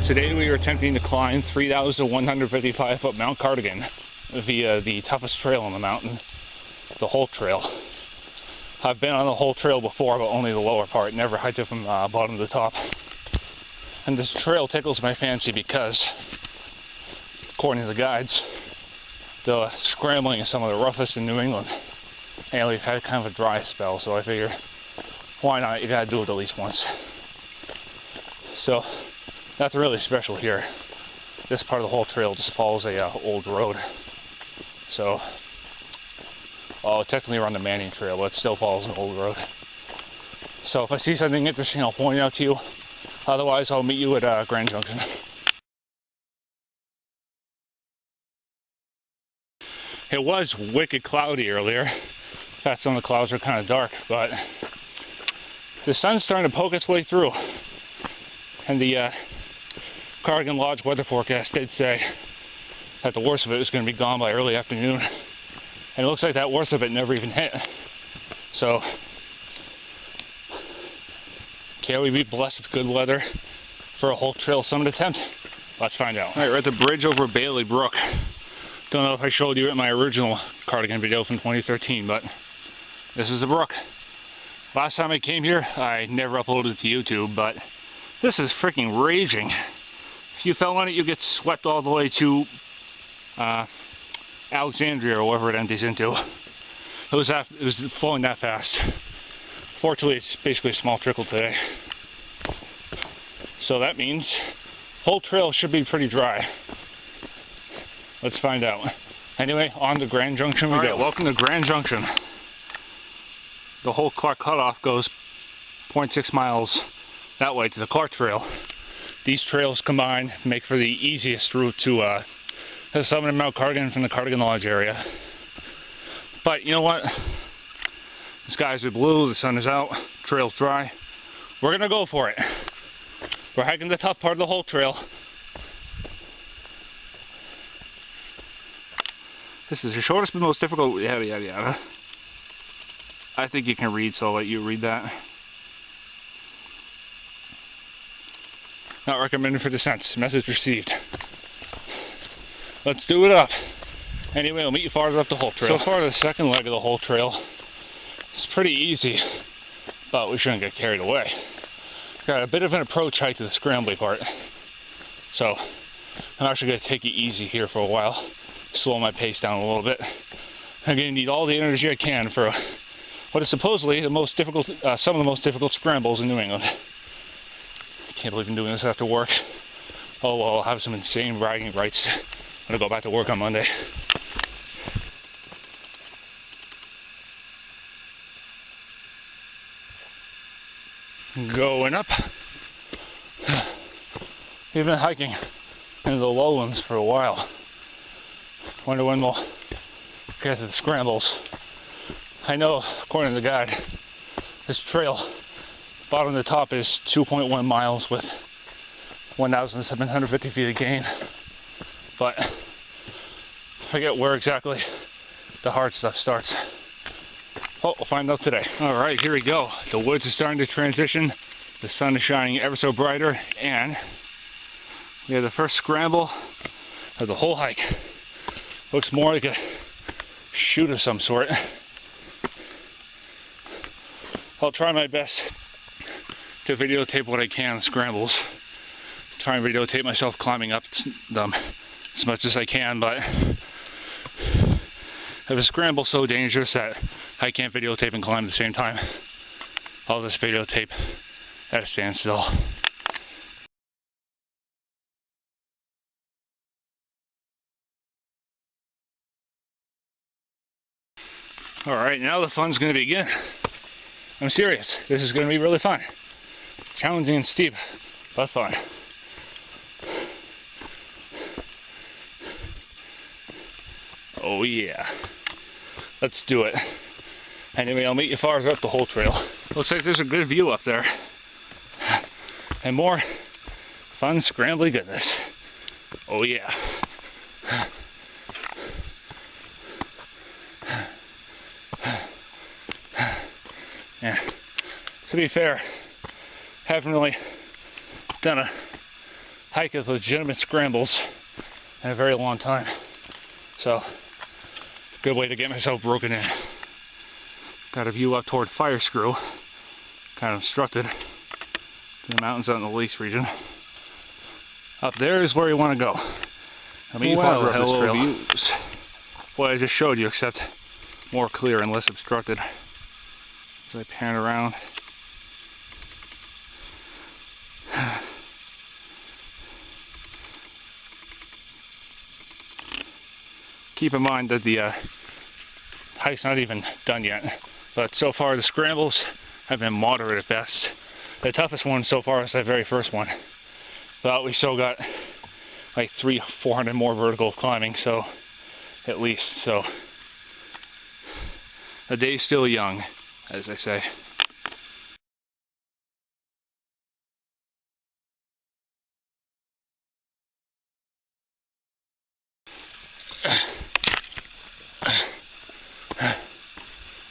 Today we are attempting to climb 3,155 foot Mount Cardigan via the toughest trail on the mountain, the Holt Trail. I've been on the Holt Trail before, but only the lower part, never hiked it from bottom to top. And this trail tickles my fancy because, according to the guides, the scrambling is some of the roughest in New England. And we've had kind of a dry spell, so I figure, why not? You gotta do it at least once. So, nothing really special here. This part of the whole trail just follows a old road. So, technically we're on the Manning Trail, but it still follows an old road. So if I see something interesting, I'll point it out to you. Otherwise, I'll meet you at Grand Junction. It was wicked cloudy earlier. In fact, some of the clouds are kind of dark, but the sun's starting to poke its way through. And the Cardigan Lodge weather forecast did say that the worst of it was going to be gone by early afternoon. And it looks like that worst of it never even hit. So, can we be blessed with good weather for a Holt Trail summit attempt? Let's find out. Alright, we're at the bridge over Bailey Brook. Don't know if I showed you in my original Cardigan video from 2013, but this is the brook. Last time I came here, I never uploaded it to YouTube, but this is freaking raging. If you fell on it, you get swept all the way to Alexandria or wherever it empties into. It was flowing that fast. Fortunately, it's basically a small trickle today. So that means Holt Trail should be pretty dry. Let's find out. Anyway, on to Grand Junction we go. Alright, welcome to Grand Junction. The whole Clark Cutoff goes 0.6 miles that way to the Clark Trail. These trails combined make for the easiest route to the summit of Mount Cardigan from the Cardigan Lodge area. But you know what? The skies are blue, the sun is out, trail's dry. We're gonna go for it. We're hiking the tough part of the Holt Trail. This is the shortest but most difficult, yada yada yada. I think you can read, so I'll let you read that. Not recommended for descents. Message received. Let's do it up. Anyway, I'll meet you farther up the Holt Trail. So far, the second leg of the Holt Trail is pretty easy, but we shouldn't get carried away. Got a bit of an approach hike to the scrambly part. So, I'm actually going to take it easy here for a while. Slow my pace down a little bit. I'm going to need all the energy I can for what is supposedly the most difficult, some of the most difficult scrambles in New England. Can't believe I'm doing this after work. Oh well, I'll have some insane bragging rights. I'm gonna go back to work on Monday. Going up. We've been hiking into the lowlands for a while. Wonder when we'll get to the scrambles. I know, according to the guide, this trail, bottom to top, is 2.1 miles with 1,750 feet of gain. But I forget where exactly the hard stuff starts. Oh, we'll find out today. Alright, here we go. The woods are starting to transition. The sun is shining ever so brighter, and we have the first scramble of the whole hike. Looks more like a shoot of some sort. I'll try my best to videotape what I can on scrambles. Try and videotape myself climbing up them as much as I can, but if a scramble's so dangerous that I can't videotape and climb at the same time, I'll just videotape at a standstill. Alright, now the fun's gonna begin. I'm serious, this is gonna be really fun. Challenging and steep, but fun. Oh yeah, let's do it. Anyway, I'll meet you farther up the Holt Trail. Looks like there's a good view up there. And more fun scrambly goodness. Oh yeah. Yeah. To be fair, haven't really done a hike with legitimate scrambles in a very long time. So, good way to get myself broken in. Got a view up toward Fire Screw, kind of obstructed to the mountains out in the Lakes region. Up there is where you want to go. I mean, Well, hello hello views. What I just showed you, except more clear and less obstructed. As I pan around. Keep in mind that the hike's not even done yet, but so far the scrambles have been moderate at best. The toughest one so far is that very first one, but we still got like 300-400 more vertical climbing, so at least. So the day's still young, as I say.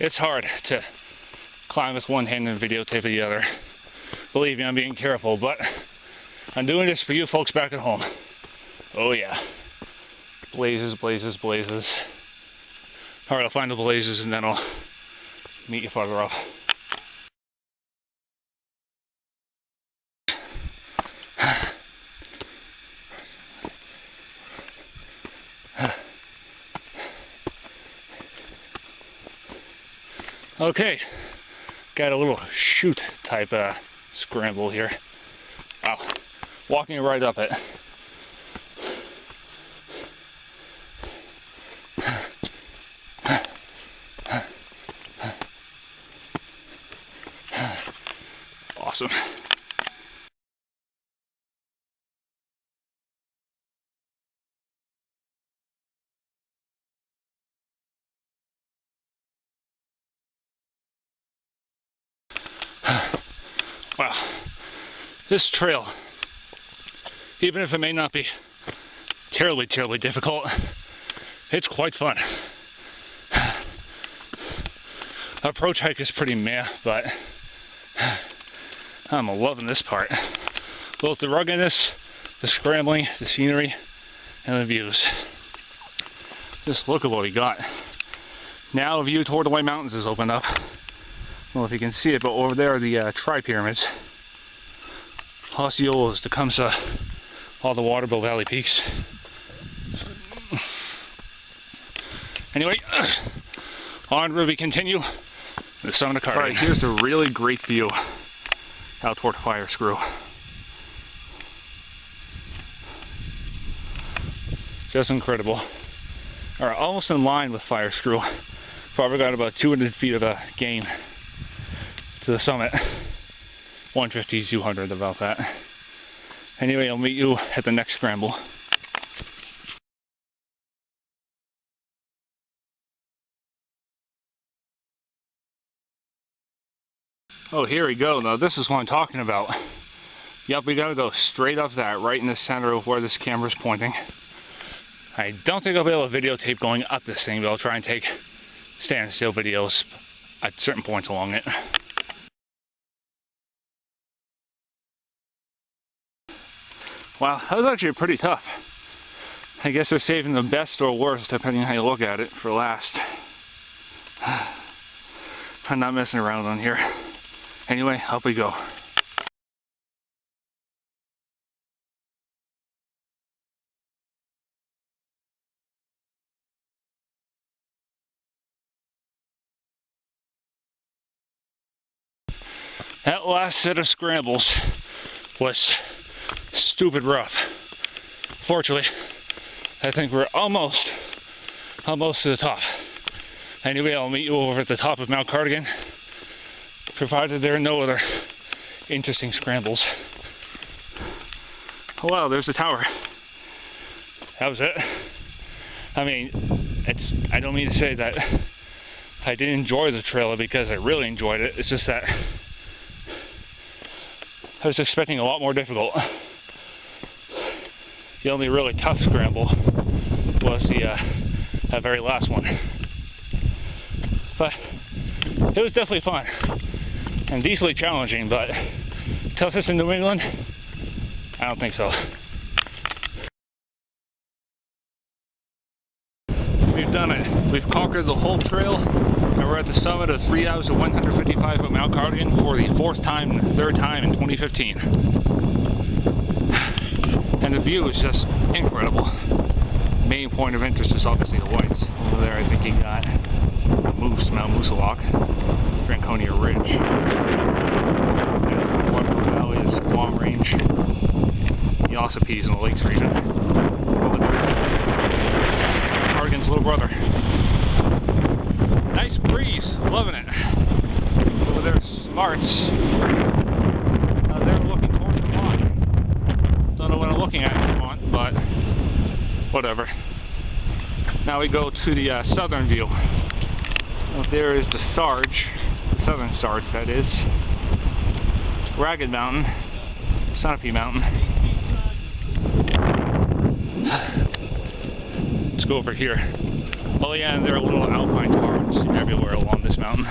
It's hard to climb with one hand and videotape with the other. Believe me, I'm being careful, but I'm doing this for you folks back at home. Oh yeah. Blazes, blazes, blazes. Alright, I'll find the blazes and then I'll meet you farther up. Okay, got a little chute type scramble here. Wow, walking right up it. Awesome. Wow, this trail, even if it may not be terribly difficult, it's quite fun. Approach hike is pretty meh, but I'm loving this part. Both the ruggedness, the scrambling, the scenery, and the views. Just look at what we got. Now a view toward the White Mountains is opened up. I don't know if you can see it, but over there are the tri-pyramids. Osceolas, Tecumseh, all the Waterville Valley peaks. Anyway, onward we continue. The summit of Cardigan. Alright, here's a really great view out toward Fire Screw. Just incredible. Alright, almost in line with Fire Screw. Probably got about 200 feet of a gain to the summit. 150, 200, about that. Anyway, I'll meet you at the next scramble. Oh, here we go. Now this is what I'm talking about. Yep, we gotta go straight up that, right in the center of where this camera's pointing. I don't think I'll be able to videotape going up this thing, but I'll try and take standstill videos at certain points along it. Wow, that was actually pretty tough. I guess they're saving the best or worst, depending on how you look at it, for last. I'm not messing around on here. Anyway, up we go. That last set of scrambles was stupid rough. Fortunately, I think we're almost to the top. Anyway, I'll meet you over at the top of Mount Cardigan, provided there are no other interesting scrambles. Oh wow, there's the tower. That was it. I mean, I don't mean to say that I didn't enjoy the trail because I really enjoyed it. It's just that I was expecting a lot more difficult. The only really tough scramble was that very last one. But it was definitely fun and decently challenging, but toughest in New England, I don't think so. We've done it. We've conquered the Holt Trail, and we're at the summit of 3,155 foot Mount Cardigan for the fourth time and the third time in 2015. And the view is just incredible. Main point of interest is obviously the whites. Over there I think you got the Moose, Mount Moosalok, Franconia Ridge. There's the Waterloo Valley, the Squam Range, the Ossipes in the Lakes region. Over there Cardigan's little brother. Nice breeze, loving it. Over there Smarts. They're looking towards Vermont. Don't know what I'm looking at in Vermont, but whatever. Now we go to the southern view. Up there is the Sarge, the southern Sarge that is. Ragged Mountain, Sunapee Mountain. Let's go over here. Oh yeah, and there are little alpine farms everywhere along this mountain.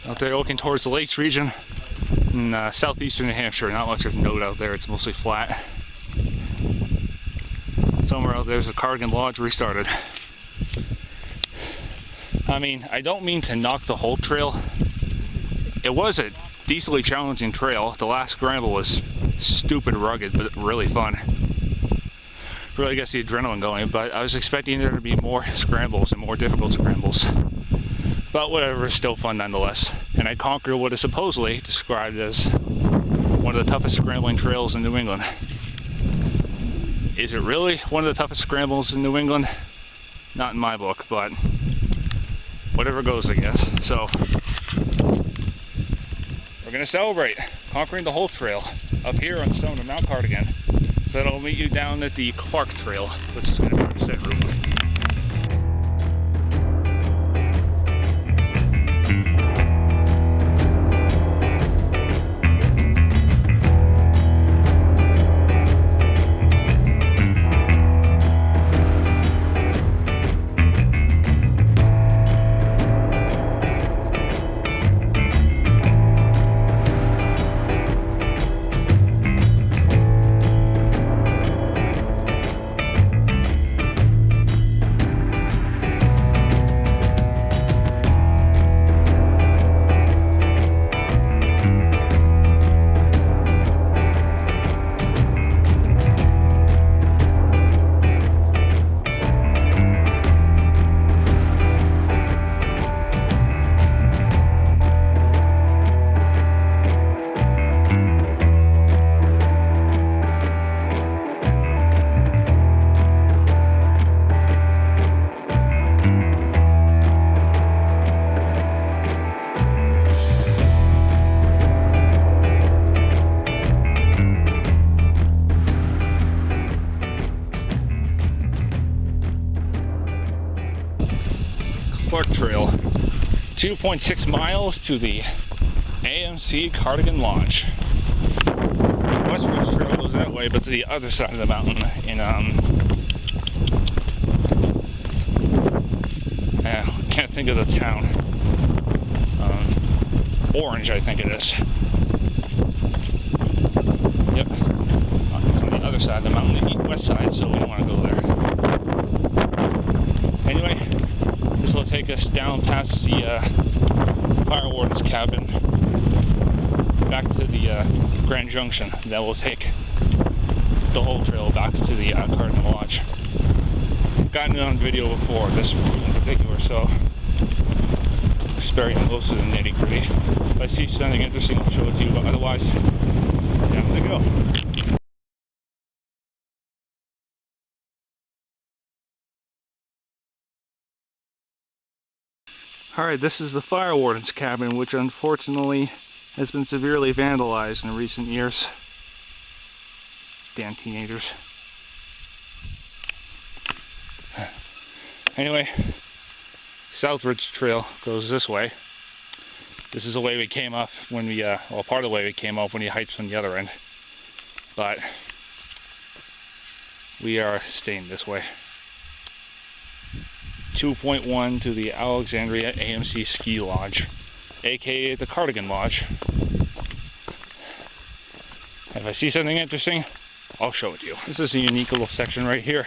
Out there looking towards the Lakes region in southeastern New Hampshire. Not much of note out there, it's mostly flat. Somewhere out there's a Cardigan Lodge restarted. I mean, I don't mean to knock the Holt Trail. It was a decently challenging trail. The last scramble was stupid rugged, but really fun. Really gets the adrenaline going, but I was expecting there to be more scrambles and more difficult scrambles. But whatever, it's still fun nonetheless. And I conquered what is supposedly described as one of the toughest scrambling trails in New England. Is it really one of the toughest scrambles in New England? Not in my book, but whatever goes, I guess. So we're gonna celebrate conquering the Holt Trail up here on the summit of Mount Cardigan. So that'll meet you down at the Clark Trail, which is gonna be our descent route. Holt Trail, 2.6 miles to the AMC Cardigan Lodge. West Ridge Trail goes that way, but to the other side of the mountain in can't think of the town. Orange, I think it is. Yep. It's on the other side of the mountain, the west side, so we don't want to go there. Anyway, this will take us down past the fire warden's cabin, back to the Grand Junction. Then we'll take the Holt Trail back to the Cardigan Lodge. I've gotten it on video before, this route in particular, so sparing most of the nitty gritty. If I see something interesting, I'll show it to you, but otherwise, down to go. Alright, this is the fire warden's cabin, which unfortunately has been severely vandalized in recent years. Damn teenagers. Anyway, South Ridge Trail goes this way. This is the way we came up when we, well, part of the way we came up when you hiked from the other end. But we are staying this way. 2.1 to the Alexandria AMC Ski Lodge, aka the Cardigan Lodge. If I see something interesting, I'll show it to you. This is a unique little section right here.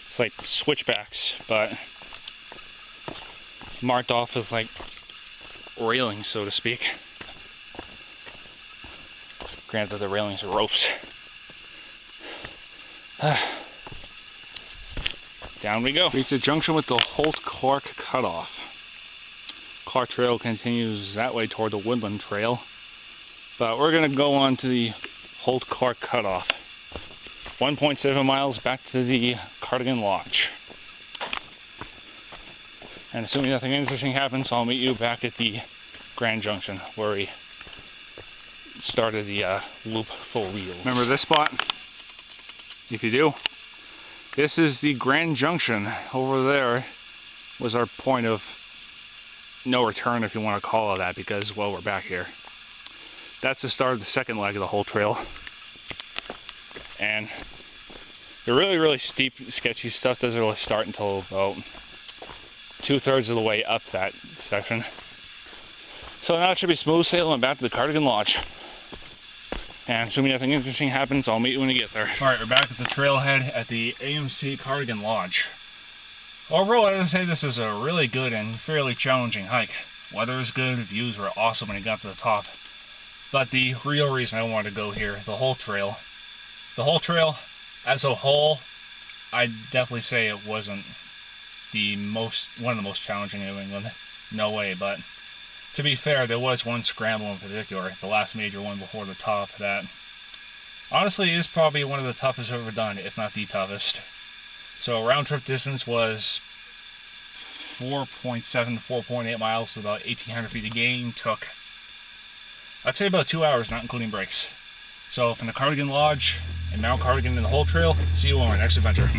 It's like switchbacks, but marked off with like railings, so to speak. Granted, the railings are ropes. Down we go. Reach the junction with the Holt cutoff. Holt Trail continues that way toward the Woodland Trail, but we're gonna go on to the Holt cutoff. 1.7 miles back to the Cardigan Lodge. And assuming nothing interesting happens, I'll meet you back at the Grand Junction where we started the loop full wheels. Remember this spot? If you do, this is the Grand Junction. Over there was our point of no return, if you want to call it that, because, well, we're back here. That's the start of the second leg of the Holt Trail. And the really steep, sketchy stuff doesn't really start until about 2/3 of the way up that section. So now it should be smooth sailing back to the Cardigan Lodge. And assuming nothing interesting happens, I'll meet you when you get there. Alright, we're back at the trailhead at the AMC Cardigan Lodge. Overall, I would say this is a really good and fairly challenging hike. Weather is good, views were awesome when you got to the top. But the real reason I wanted to go here, the Holt Trail. The Holt Trail, as a whole, I'd definitely say it wasn't one of the most challenging in New England. No way, but to be fair, there was one scramble in particular, the last major one before the top, that honestly is probably one of the toughest I've ever done, if not the toughest. So round trip distance was 4.7 to 4.8 miles, so about 1,800 feet of gain. Took, I'd say, about 2 hours, not including breaks. So from the Cardigan Lodge and Mount Cardigan and the Holt Trail, see you on our next adventure.